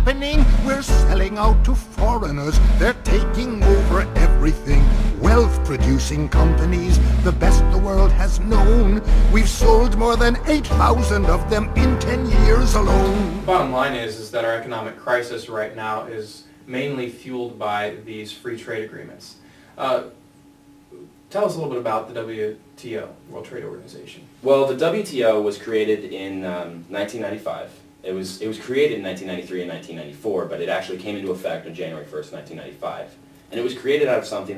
happening? We're selling out to foreigners. They're taking over everything. Wealth-producing companies, the best the world has known. We've sold more than 8,000 of them in 10 years alone. Bottom line is that our economic crisis right now is mainly fueled by these free trade agreements. Tell us a little bit about the WTO, World Trade Organization. Well, the WTO was created in 1995. It was created in 1993 and 1994, but it actually came into effect on January 1st, 1995. And it was created out of something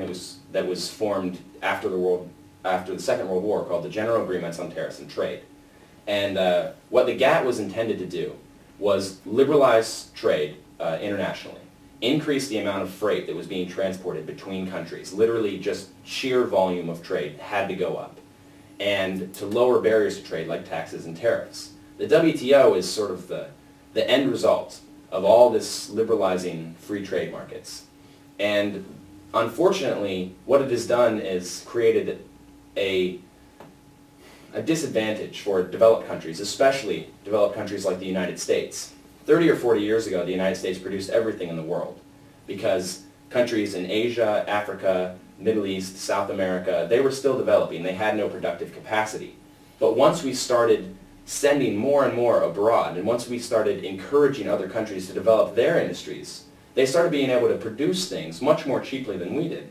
that was formed after the Second World War, called the General Agreements on Tariffs and Trade. And what the GATT was intended to do was liberalize trade internationally, increase the amount of freight that was being transported between countries. Literally, just sheer volume of trade had to go up, and to lower barriers to trade like taxes and tariffs. The WTO is sort of the end result of all this liberalizing free trade markets. And unfortunately, what it has done is created a disadvantage for developed countries, especially developed countries like the United States. 30 or 40 years ago, the United States produced everything in the world because countries in Asia, Africa, Middle East, South America, they were still developing. They had no productive capacity. But once we started sending more and more abroad, and once we started encouraging other countries to develop their industries, they started being able to produce things much more cheaply than we did.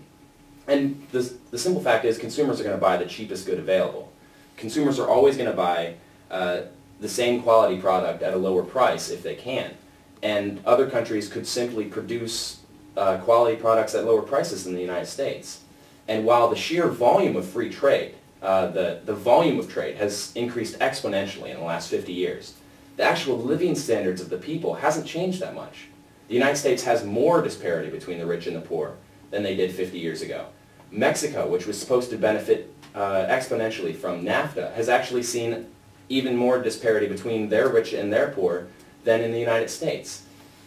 And the simple fact is consumers are going to buy the cheapest good available. Consumers are always going to buy the same quality product at a lower price if they can. And other countries could simply produce quality products at lower prices than the United States. And while the sheer volume of free trade, the volume of trade has increased exponentially in the last 50 years, the actual living standards of the people hasn't changed that much. The United States has more disparity between the rich and the poor than they did 50 years ago. Mexico, which was supposed to benefit exponentially from NAFTA, has actually seen even more disparity between their rich and their poor than in the United States.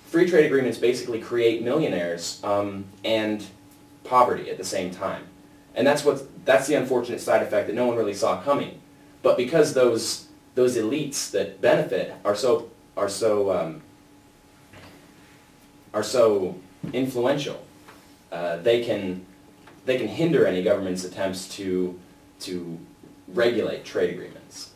Free trade agreements basically create millionaires and poverty at the same time. And that's the unfortunate side effect that no one really saw coming. But because those elites that benefit are so influential, they can hinder any government's attempts to regulate trade agreements.